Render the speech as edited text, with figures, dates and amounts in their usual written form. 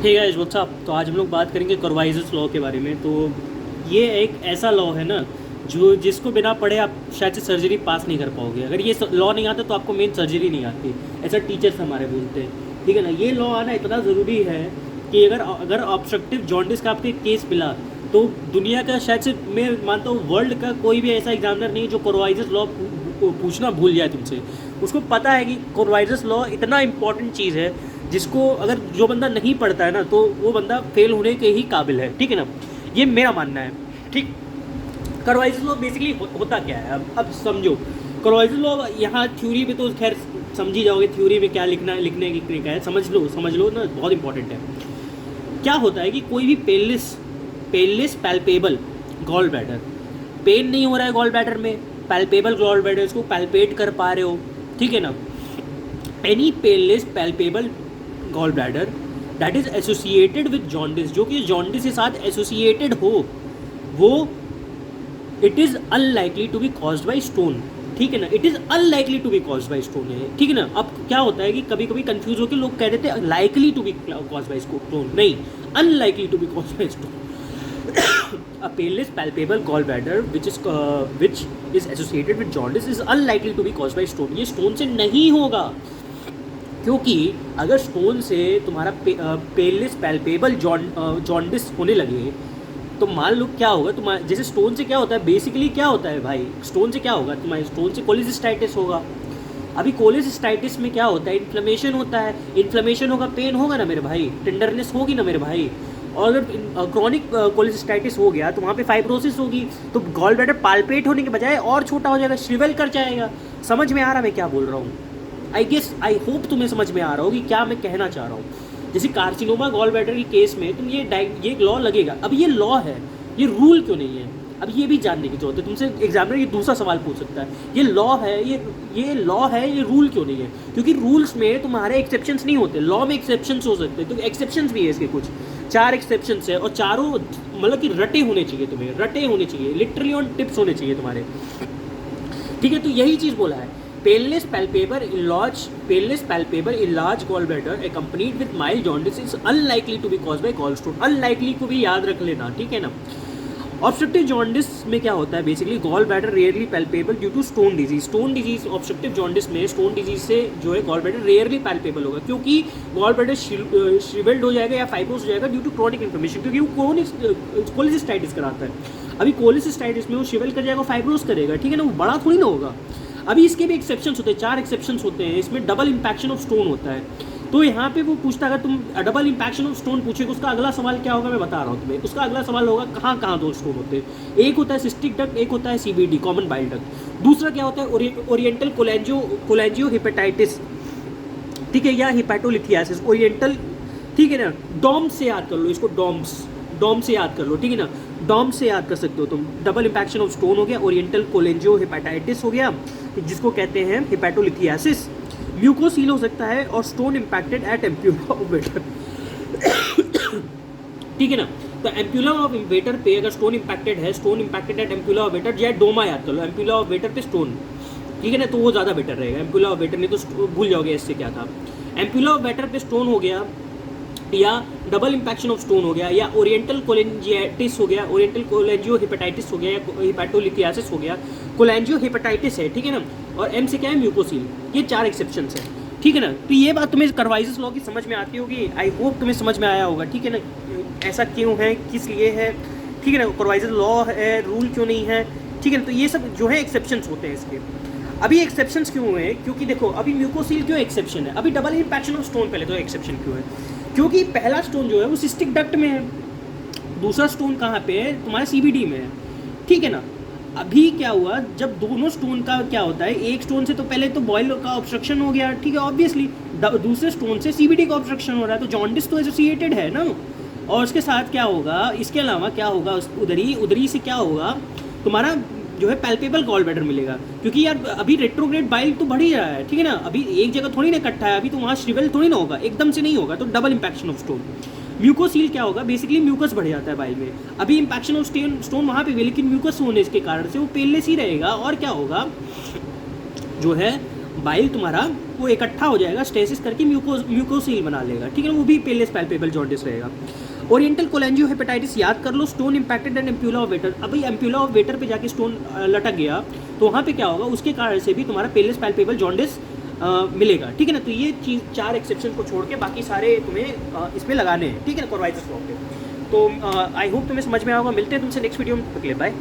Hey guys what's up. तो आज हम लोग बात करेंगे कोरवाइजर्स लॉ के बारे में। तो ये एक ऐसा लॉ है ना जो जिसको बिना पढ़े आप शायद से सर्जरी पास नहीं कर पाओगे। अगर ये लॉ नहीं आता तो आपको मेन सर्जरी नहीं आती, ऐसा टीचर्स हमारे बोलते हैं। ठीक है ना, ये लॉ आना इतना ज़रूरी है कि अगर अगर ऑब्स्ट्रक्टिव जॉन्डिस का आपके केस मिला तो दुनिया का शायद से मैं मानता हूँ वर्ल्ड का कोई भी ऐसा एग्जामिनर नहीं जो कोरवाइजर्स लॉ पूछना भूल जाए तुमसे। उसको पता है कि कोरवाइजर्स लॉ इतना इंपॉर्टेंट चीज़ है जिसको अगर जो बंदा नहीं पढ़ता है ना तो वो बंदा फेल होने के ही काबिल है। ठीक है ना, ये मेरा मानना है। ठीक, कोरवाइजर्स लॉ बेसिकली होता क्या है अब समझो। कोरवाइजर्स लॉ यहाँ थ्योरी में तो खैर समझ ही जाओगे, थ्योरी में क्या लिखना है, लिखने की क्या है, समझ लो ना, बहुत इंपॉर्टेंट है। क्या होता है कि कोई भी painless palpable gall bladder, pain नहीं हो रहा है गॉल ब्लैडर में, पैल्पेबल गॉल ब्लैडर, इसको पैल्पेट कर पा रहे हो। ठीक है ना, any painless palpable gall bladder that is associated with jaundice, जो कि जॉन्डिस के साथ एसोसिएटेड हो, वो it is unlikely to be caused by stone. ठीक है ना, it is unlikely to be caused by stone है। ठीक है ना, अब क्या होता है कि कभी कभी कंफ्यूज होकर लोग कह देते हैं likely to be caused by stone, नहीं, unlikely to be caused by stone. A painless palpable gallbladder which is associated with jaundice is unlikely to be caused by stone। ये स्टोन से नहीं होगा, क्योंकि अगर स्टोन से तुम्हारा पेनलेस पैल्पेबल जॉन्डिस होने लगे तो मान लो क्या होगा तुम्हारा, जैसे स्टोन से क्या होता है, बेसिकली क्या होता है भाई, स्टोन से क्या होगा तुम्हारे, स्टोन से कोलेसिस्टाइटिस होगा। अभी कोलेसिस्टाइटिस में क्या होता है, इन्फ्लेमेशन होता है, इन्फ्लेमेशन होगा, पेन होगा ना मेरे भाई, टेंडरनेस होगी ना मेरे भाई। और अगर क्रॉनिक कोलेसिस्टाइटिस हो गया तो वहाँ पे फाइब्रोसिस होगी, तो गॉल ब्लैडर पाल्पेट होने के बजाय और छोटा हो जाएगा, श्रिवेल कर जाएगा। समझ में आ रहा मैं क्या बोल रहा हूँ? आई होप तुम्हें समझ में आ रहा हो कि क्या मैं कहना चाह रहा हूँ। जैसे कार्सिनोमा गॉल ब्लैडर के केस में तुम ये लॉ लगेगा। अब ये लॉ है, ये रूल क्यों नहीं है? अब ये भी जानने की जरूरत है। तुमसे एग्जामिनर ये दूसरा सवाल पूछ सकता है, ये लॉ है, ये लॉ है, ये रूल क्यों नहीं है? क्योंकि रूल्स में तुम्हारे एक्सेप्शंस नहीं होते, लॉ में एक्सेप्शंस हो सकते हैं। तो एक्सेप्शंस भी है इसके, कुछ 4 एक्सेप्शंस है, और चारों मतलब कि रटे होने चाहिए, तुम्हें रटे होने चाहिए, लिटरली ऑन टिप्स होने चाहिए तुम्हारे। ठीक है, तो यही चीज़ बोला है, पेनलेस पैल्पेबल इलाज gall bladder accompanied with mild jaundice is unlikely to be caused by gallstone। Unlikely को भी याद रख लेना, ठीक है ना। ऑब्स्ट्रक्टिव जॉन्डिस में क्या होता है, basically gall bladder rarely palpable due to stone disease. Obstructive jaundice में स्टोन डिजीज से जो है गॉल ब्लैडर रेयरली पैल्पेबल होगा, क्योंकि गॉल ब्लैडर श्रिवेल्ड हो जाएगा या फाइब्रोस हो जाएगा ड्यू टू क्रॉनिक इन्फ्लेमेशन, क्योंकि वो कोलेसिस्टाइटिस कराता है। अभी कोलेसिस्टाइटिस में वो श्रिवेल कर जाएगा, फाइब्रोस करेगा, ठीक है ना, वो बड़ा थोड़ी ना होगा। अभी इसके भी एक्सेप्शंस होते हैं, 4 एक्सेप्शंस होते हैं। इसमें डबल इम्पैक्शन ऑफ स्टोन होता है। तो यहाँ पे वो पूछता, अगर तुम डबल इम्पैक्शन ऑफ स्टोन पूछेगा, उसका अगला सवाल क्या होगा मैं बता रहा हूँ तुम्हें। उसका अगला सवाल होगा कहाँ कहाँ 2 स्टोन होते हैं। एक होता है सिस्टिक डक्ट, एक होता है CBD कॉमन बाइल डक्ट। दूसरा क्या होता है, ओरिएंटल कोलेंजियो हिपेटाइटिस, ठीक है, या हिपैटोलिथियासिस ओरिएंटल। ठीक है ना, डॉम्स से याद कर लो इसको, डॉम से याद कर लो, ठीक है ना, डॉम से याद कर सकते हो तुम। डबल इम्पैक्शन ऑफ स्टोन हो गया, ओरिएंटल कोलेंजियो हिपेटाइटिस हो गया, जिसको कहते हैं हिपैटोलिथियासिस। म्यूकोसील हो सकता है, और stone impacted at ampulla of Vater. ठीक है ना, तो एम्प्यूला ऑफ वेटर पे अगर स्टोन इम्पैक्टेड है, stone impacted at ampulla of Vater, या डोमा याद कर लो, एम्प्यूला ऑफ वेटर पे स्टोन, ठीक है ना, तो वो ज़्यादा बेटर रहेगा। एम्प्यूला ऑफ वेटर नहीं तो भूल जाओगे इससे क्या था। एम्प्यूला ऑफ वेटर पे स्टोन हो गया, या डबल इम्पैक्शन ऑफ स्टोन हो गया, या ओरिएंटल कोलेंजियाटिस हो गया, ओरिएंटल कोलेंजियो हिपेटाइटिस हो गया, या हिपैटोलिथियासिस हो गया, कोलेंजियो हिपेटाइटिस है, ठीक है ना, और एम से क्या है, म्यूकोसील। ये 4 एक्सेप्शंस है, ठीक है ना। तो ये बात तुम्हें कोरवाइजर्स लॉ की समझ में आती होगी, आई होप तुम्हें समझ में आया होगा, ठीक है ना, ऐसा क्यों है, किस लिए है, ठीक है ना, कोरवाइजर्स लॉ है, रूल क्यों नहीं है, ठीक है ना। तो ये सब जो है एक्सेप्शंस होते हैं इसके। अभी एक्सेप्शंस क्यों हुए, क्योंकि देखो अभी म्यूकोसील क्यों एक्सेप्शन है, अभी डबल इम्पैक्शन ऑफ स्टोन पहले तो एक्सेप्शन क्यों है, क्योंकि पहला स्टोन जो है वो सिस्टिक डक्ट में है, दूसरा स्टोन कहाँ पे है, तुम्हारे CBD में है, ठीक है ना। अभी क्या हुआ, जब दोनों स्टोन का क्या होता है, एक स्टोन से तो पहले तो बॉयल का ऑब्स्ट्रक्शन हो गया, ठीक है, ऑब्वियसली दूसरे स्टोन से CBD का ऑब्स्ट्रक्शन हो रहा है, तो जॉन्डिस तो एसोसिएटेड है ना। और उसके साथ क्या होगा, इसके अलावा क्या होगा, उधरी से क्या होगा, तुम्हारा जो है पैल्पेबल गॉल ब्लैडर मिलेगा, क्योंकि यार अभी रेट्रोग्रेड बाइल तो बढ़ ही रहा है, ठीक है ना, अभी एक जगह थोड़ी ना इकट्ठा है, अभी तो वहाँ श्रिवेल थोड़ी ना होगा, एकदम से नहीं होगा, तो डबल इम्पैक्शन ऑफ स्टोन। म्यूकोसील क्या होगा, बेसिकली म्यूकस बढ़ जाता है बाइल में। अभी इम्पैक्शन ऑफ स्टोन वहाँ पे भी, लेकिन म्यूकस होने के कारण से वो पेनलेस ही रहेगा, और क्या होगा, जो है बाइल तुम्हारा वो इकट्ठा हो जाएगा, स्टेसिस करके म्यूकोसील बना लेगा, ठीक है ना, वो भी पेलेस पैल्पेबल जॉन्डिस रहेगा। ओरिएंटल कोलेंजियोहेपेटाइटिस याद कर लो, stone impacted and ampulla of Vater. अब भाई एम्प्यूला ऑफ वेटर पे जाके स्टोन लटक गया तो वहाँ पे क्या होगा, उसके कारण से भी तुम्हारा पेलेस पैल्पेबल जॉन्डिस मिलेगा, ठीक है ना। तो ये चीज़ 4 एक्सेप्शन को छोड़ के बाकी सारे तुम्हें इसमें लगाने हैं, ठीक है ना, कोरवाइजस लॉ पे। तो आई होप तुम्हें समझ में आएगा। मिलते हैं तुमसे नेक्स्ट वीडियो में, बाय।